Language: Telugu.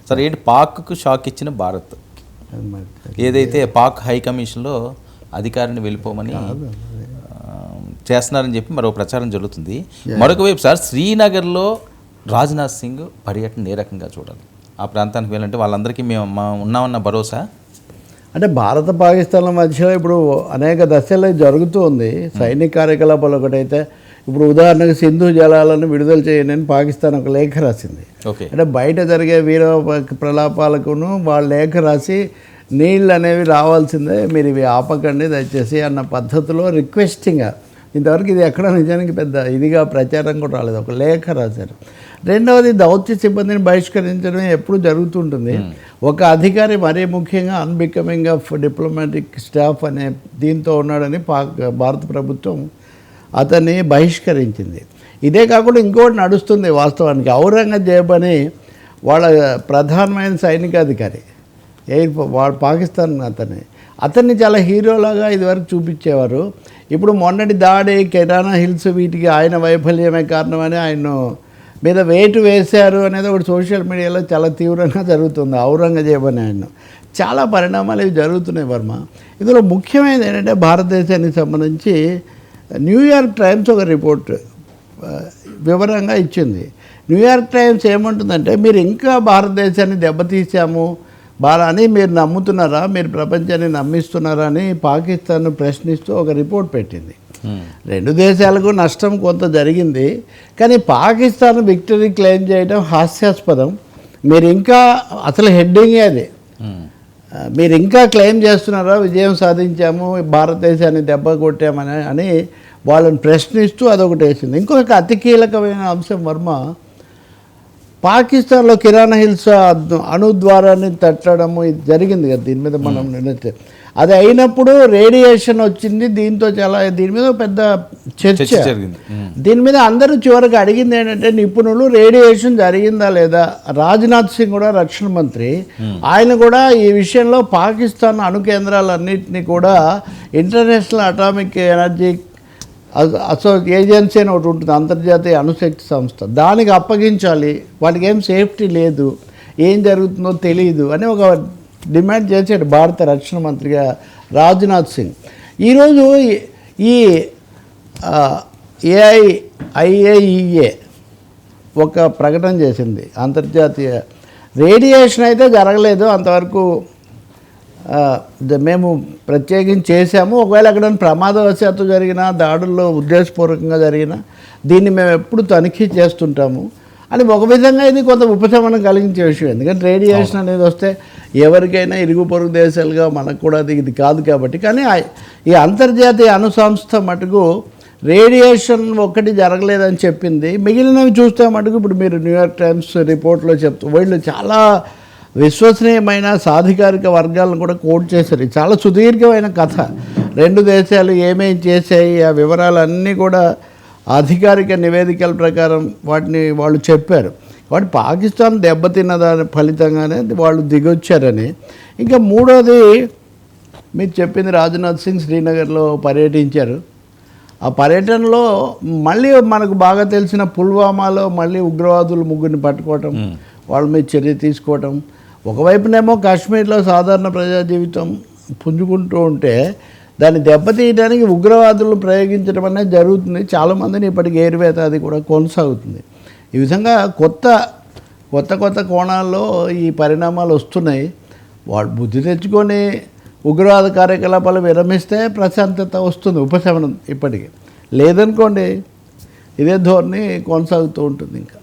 సరే ఏంటి పాక్కు షాక్ ఇచ్చిన భారత్ ఏదైతే పాక్ హై కమిషన్లో అధికారిని వెళ్ళిపోమని చేస్తున్నారని చెప్పి మరో ప్రచారం జరుగుతుంది. మరొక వైపు సార్ శ్రీనగర్లో రాజ్నాథ్ సింగ్ పర్యటన ఏ రకంగా చూడాలి? ఆ ప్రాంతానికి వెళ్ళాలంటే వాళ్ళందరికీ మేము ఉన్నామన్న భరోసా అంటే భారత పాకిస్తాన్ల మధ్యలో ఇప్పుడు అనేక దశల్లో జరుగుతూ ఉంది. సైనిక కార్యకలాపాలు ఒకటైతే ఇప్పుడు ఉదాహరణకు సింధు జలాలను విడుదల చేయనని పాకిస్తాన్ ఒక లేఖ రాసింది. అంటే బయట జరిగే వీర ప్రలాపాలకును వాళ్ళ లేఖ రాసి నీళ్ళు అనేవి రావాల్సిందే, మీరు ఇవి ఆపకండి దయచేసి అన్న పద్ధతిలో రిక్వెస్టింగ్గా. ఇంతవరకు ఇది ఎక్కడ నిజానికి పెద్ద ఇదిగా ప్రచారం కూడా రాలేదు, ఒక లేఖ రాశారు. రెండవది దౌత్య సిబ్బందిని బహిష్కరించడం ఎప్పుడు జరుగుతుంటుంది. ఒక అధికారి మరీ ముఖ్యంగా అన్బికమింగ్ ఆఫ్ డిప్లొమాటిక్ స్టాఫ్ అనే దీంతో ఉన్నాడని భారత ప్రభుత్వం అతన్ని బహిష్కరించింది. ఇదే కాకుండా ఇంకోటి నడుస్తుంది వాస్తవానికి. ఔరంగజేబ్ అని వాళ్ళ ప్రధానమైన సైనికాధికారి వాడు పాకిస్తాన్ అతన్ని చాలా హీరోలాగా ఇదివరకు చూపించేవారు. ఇప్పుడు మొన్నటి దాడి కెరానా హిల్స్ వీటికి ఆయన వైఫల్యమే కారణమని ఆయన మీద వేటు వేశారు అనేది ఒకటి సోషల్ మీడియాలో చాలా తీవ్రంగా జరుగుతుంది. ఔరంగజేబ్ అని ఆయన చాలా పరిణామాలు ఇవి జరుగుతున్నాయి వర్మ. ఇందులో ముఖ్యమైనది ఏంటంటే భారతదేశానికి సంబంధించి న్యూయార్క్ టైమ్స్ ఒక రిపోర్ట్ వివరంగా ఇచ్చింది. న్యూయార్క్ టైమ్స్ ఏమంటుందంటే మీరు ఇంకా భారతదేశాన్ని దెబ్బతీసాము అని మీరు నమ్ముతున్నారా, మీరు ప్రపంచాన్ని నమ్మిస్తున్నారా అని పాకిస్తాన్ ప్రశ్నిస్తూ ఒక రిపోర్ట్ పెట్టింది. రెండు దేశాలకు నష్టం కొంత జరిగింది, కానీ పాకిస్తాన్ విక్టరీ క్లెయిమ్ చేయడం హాస్యాస్పదం. మీరు ఇంకా అసలు హెడ్డింగే అది, మీరు ఇంకా క్లెయిమ్ చేస్తున్నారా విజయం సాధించాము భారతదేశాన్ని దెబ్బ కొట్టామని అని వాళ్ళని ప్రశ్నిస్తూ అదొకటి వేసింది. ఇంకొక అతి కీలకమైన అంశం వర్మ, పాకిస్తాన్లో కిరాణా హిల్స్ అణుద్వారాన్ని తట్టడము ఇది జరిగింది కదా, దీని మీద మనం నిర్ణయిస్తే అది అయినప్పుడు రేడియేషన్ వచ్చింది. దీంతో చాలా దీని మీద పెద్ద చర్చ జరిగింది. దీని మీద అందరూ చివరికి అడిగింది ఏంటంటే నిపుణులు రేడియేషన్ జరిగిందా లేదా. రాజ్నాథ్ సింగ్ కూడా రక్షణ మంత్రి, ఆయన కూడా ఈ విషయంలో పాకిస్తాన్ అణు కేంద్రాలన్నింటినీ కూడా ఇంటర్నేషనల్ అటామిక్ ఎనర్జీ ఏజెన్సీ అని ఒకటి ఉంటుంది, అంతర్జాతీయ అణుశక్తి సంస్థ, దానికి అప్పగించాలి, వాటికి ఏం సేఫ్టీ లేదు, ఏం జరుగుతుందో తెలియదు అని ఒక డిమాండ్ చేశాడు భారత రక్షణ మంత్రిగా రాజ్నాథ్ సింగ్. ఈరోజు ఈ ఐఏఈఏ ఒక ప్రకటన చేసింది. అంతర్జాతీయ రేడియేషన్ అయితే జరగలేదు, అంతవరకు మేము ప్రత్యేకించి చేశాము, ఒకవేళ ఎక్కడ ప్రమాదవశాత్తు జరిగిన దాడుల్లో ఉద్దేశపూర్వకంగా జరిగిన దీన్ని మేము ఎప్పుడు తనిఖీ చేస్తుంటాము అని ఒక విధంగా ఇది కొంత ఉపశమనం కలిగించే విషయం. ఎందుకంటే రేడియేషన్ అనేది వస్తే ఎవరికైనా ఇరుగు పొరుగు దేశాలుగా మనకు కూడా ఇది కాదు కాబట్టి. కానీ ఈ అంతర్జాతీయ అణు సంస్థ మటుకు రేడియేషన్ ఒక్కటి జరగలేదని చెప్పింది. మిగిలినవి చూస్తే మటుకు ఇప్పుడు మీరు న్యూయార్క్ టైమ్స్ రిపోర్ట్లో చెప్తూ వీళ్ళు చాలా విశ్వసనీయమైన సాధికారిక వర్గాలను కూడా కోట్ చేశారు. చాలా సుదీర్ఘమైన కథ, రెండు దేశాలు ఏమేమి చేశాయి ఆ వివరాలన్నీ కూడా అధికారిక నివేదికల ప్రకారం వాటిని వాళ్ళు చెప్పారు. కాబట్టి పాకిస్తాన్ దెబ్బతిన్న దాని ఫలితంగానే వాళ్ళు దిగొచ్చారని. ఇంకా మూడోది మీరు చెప్పింది, రాజ్నాథ్ సింగ్ శ్రీనగర్లో పర్యటించారు. ఆ పర్యటనలో మళ్ళీ మనకు బాగా తెలిసిన పుల్వామాలో మళ్ళీ ఉగ్రవాదులు ముగ్గురిని పట్టుకోవటం, వాళ్ళ మీద చర్య తీసుకోవటం, ఒకవైపునేమో కాశ్మీర్లో సాధారణ ప్రజా జీవితం పుంజుకుంటూ ఉంటే దాన్ని దెబ్బతీయడానికి ఉగ్రవాదులు ప్రయోగించడం అనేది జరుగుతుంది. చాలామందిని ఇప్పటికి ఏరివేత అది కూడా కొనసాగుతుంది. ఈ విధంగా కొత్త కోణాల్లో ఈ పరిణామాలు వస్తున్నాయి. వాళ్ళు బుద్ధి తెచ్చుకొని ఉగ్రవాద కార్యకలాపాలు విరమిస్తే ప్రశాంతత వస్తుంది, ఉపశమనం. ఇప్పటికీ లేదనుకోండి ఇదే ధోరణి కొనసాగుతూ ఉంటుంది ఇంకా.